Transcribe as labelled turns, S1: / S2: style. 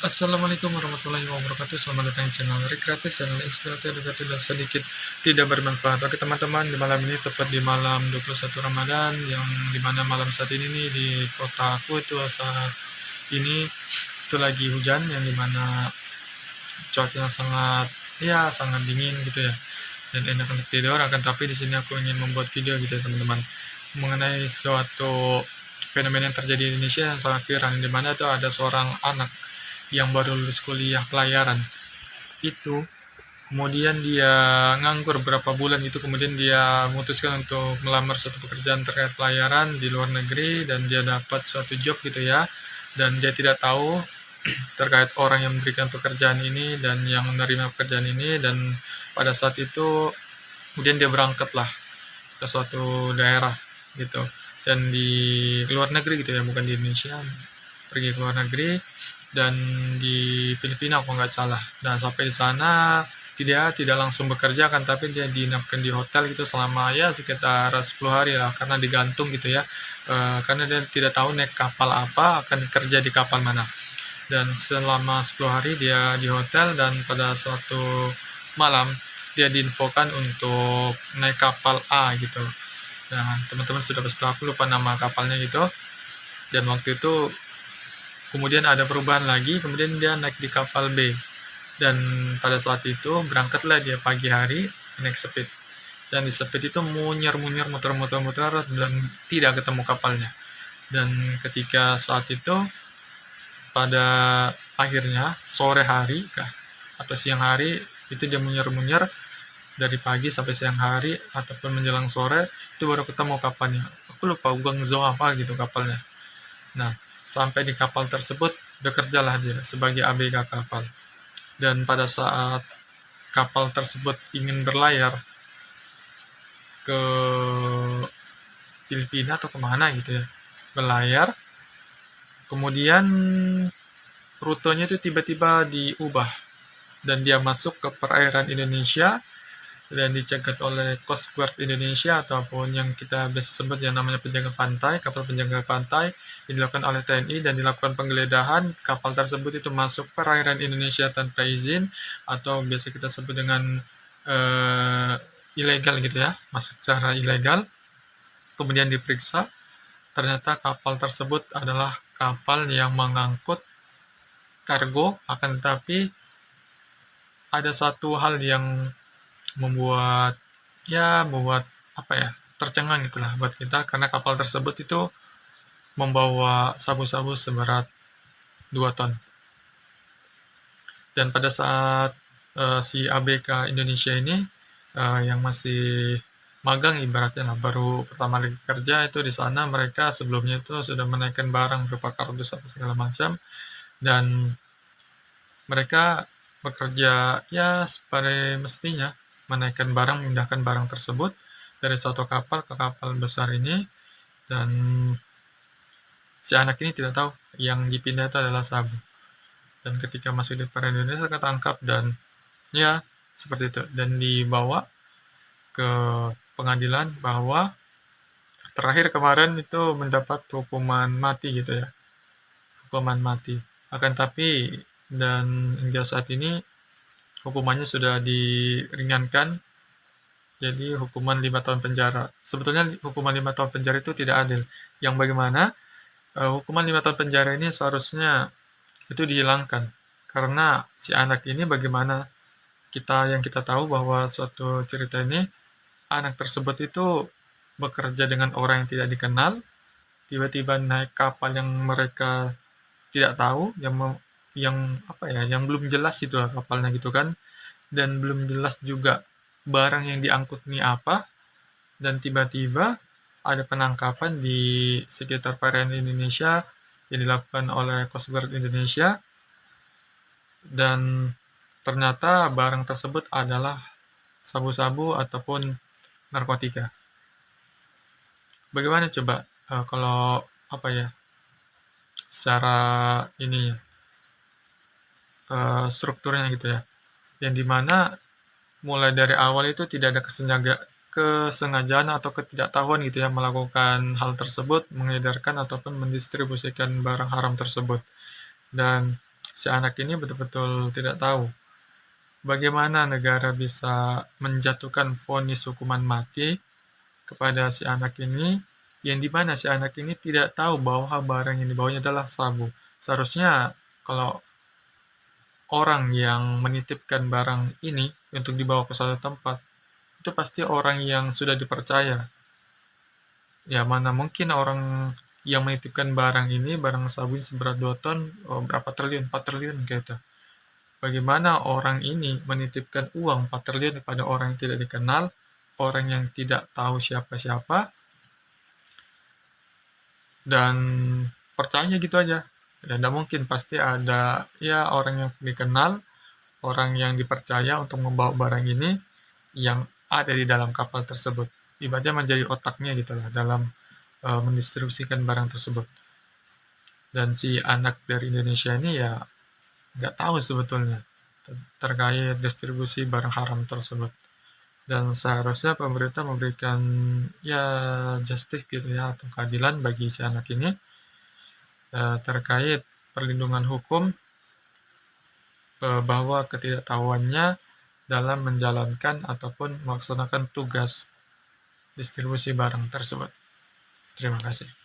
S1: Assalamualaikum warahmatullahi wabarakatuh. Selamat datang di channel Rekreatif, channel inspiratif, edukatif, dan sedikit tidak bermanfaat. Oke teman-teman, di malam ini tepat di malam 21 Ramadan, yang dimana malam saat ini nih di kota aku itu saat ini itu lagi hujan, yang dimana cuacanya sangat sangat dingin gitu ya, dan enak untuk tidur. Akan tapi di sini aku ingin membuat video gitu ya teman-teman, mengenai suatu fenomena yang terjadi di Indonesia yang sangat viral, di mana tuh ada seorang anak yang baru lulus kuliah pelayaran itu, kemudian dia nganggur berapa bulan itu, kemudian dia memutuskan untuk melamar suatu pekerjaan terkait pelayaran di luar negeri, dan dia dapat suatu job gitu ya, dan dia tidak tahu terkait orang yang memberikan pekerjaan ini dan yang menerima pekerjaan ini. Dan pada saat itu kemudian dia berangkatlah ke suatu daerah gitu, dan di luar negeri gitu ya, bukan di Indonesia, pergi ke luar negeri, dan di Filipina kalau nggak salah. Dan sampai di sana tidak langsung bekerja kan, tapi dia diinapkan di hotel gitu selama sekitar 10 hari lah, karena digantung gitu ya. Karena dia tidak tahu naik kapal apa, akan kerja di kapal mana. Dan selama 10 hari dia di hotel, dan pada suatu malam dia diinfokan untuk naik kapal A gitu. Nah, teman-teman sudah pasti tahu, aku lupa nama kapalnya gitu. Dan waktu itu kemudian ada perubahan lagi, kemudian dia naik di kapal B. Dan pada saat itu berangkatlah dia pagi hari naik speed. Dan di speed itu muter-muter dan tidak ketemu kapalnya. Dan ketika saat itu pada akhirnya sore hari atau siang hari itu dia munyer-munyer dari pagi sampai siang hari ataupun menjelang sore, itu baru ketemu kapalnya. Aku lupa Guangzhou apa gitu kapalnya. Nah, sampai di kapal tersebut bekerjalah dia sebagai ABK kapal. Dan pada saat kapal tersebut ingin berlayar ke Filipina atau kemana gitu ya, berlayar, kemudian rutenya itu tiba-tiba diubah dan dia masuk ke perairan Indonesia dan dicegat oleh Coast Guard Indonesia, ataupun yang kita biasa sebut yang namanya penjaga pantai, kapal penjaga pantai, yang dilakukan oleh TNI, dan dilakukan penggeledahan. Kapal tersebut itu masuk perairan Indonesia tanpa izin, atau biasa kita sebut dengan ilegal gitu ya, masuk secara ilegal. Kemudian diperiksa, ternyata kapal tersebut adalah kapal yang mengangkut kargo, akan tetapi ada satu hal yang membuat tercengang itulah buat kita, karena kapal tersebut itu membawa sabu-sabu seberat 2 ton. Dan pada saat si ABK Indonesia ini yang masih magang ibaratnya lah, baru pertama kali kerja itu di sana, mereka sebelumnya itu sudah menaikkan barang berupa kardus apa segala macam, dan mereka bekerja seperti mestinya, menaikkan barang, memindahkan barang tersebut dari suatu kapal ke kapal besar ini. Dan si anak ini tidak tahu yang dipindah itu adalah sabu. Dan ketika masuk di perairan Indonesia ketangkap, dan seperti itu, dan dibawa ke pengadilan, bahwa terakhir kemarin itu mendapat hukuman mati gitu ya, hukuman mati. Akan tapi dan hingga saat ini hukumannya sudah diringankan, jadi hukuman 5 tahun penjara. Sebetulnya hukuman 5 tahun penjara itu tidak adil. Yang bagaimana hukuman 5 tahun penjara ini seharusnya itu dihilangkan. Karena si anak ini, bagaimana yang kita tahu bahwa suatu cerita ini, anak tersebut itu bekerja dengan orang yang tidak dikenal, tiba-tiba naik kapal yang mereka tidak tahu, yang belum jelas itu kapalnya gitu kan, dan belum jelas juga barang yang diangkut ini apa, dan tiba-tiba ada penangkapan di sekitar perairan Indonesia yang dilakukan oleh Coast Guard Indonesia, dan ternyata barang tersebut adalah sabu-sabu ataupun narkotika. Bagaimana coba kalau secara ini strukturnya gitu ya, yang dimana mulai dari awal itu tidak ada kesengajaan atau ketidaktahuan gitu ya melakukan hal tersebut, mengedarkan ataupun mendistribusikan barang haram tersebut. Dan si anak ini betul-betul tidak tahu bagaimana negara bisa menjatuhkan vonis hukuman mati kepada si anak ini, yang dimana si anak ini tidak tahu bahwa barang yang dibawanya adalah sabu. Seharusnya kalau orang yang menitipkan barang ini untuk dibawa ke suatu tempat, itu pasti orang yang sudah dipercaya. Ya, mana mungkin orang yang menitipkan barang ini, barang sabu ini seberat 2 ton, berapa triliun, 4 triliun gitu. Bagaimana orang ini menitipkan uang 4 triliun kepada orang yang tidak dikenal, orang yang tidak tahu siapa-siapa, dan percaya gitu aja. Ya, tidak mungkin, pasti ada ya orang yang dikenal, orang yang dipercaya untuk membawa barang ini yang ada di dalam kapal tersebut. Ibaratnya menjadi otaknya gitu lah dalam mendistribusikan barang tersebut. Dan si anak dari Indonesia ini ya nggak tahu sebetulnya terkait distribusi barang haram tersebut. Dan seharusnya pemerintah memberikan ya justice gitu ya, atau keadilan bagi si anak ini terkait perlindungan hukum bahwa ketidaktahuannya dalam menjalankan ataupun melaksanakan tugas distribusi barang tersebut. Terima kasih.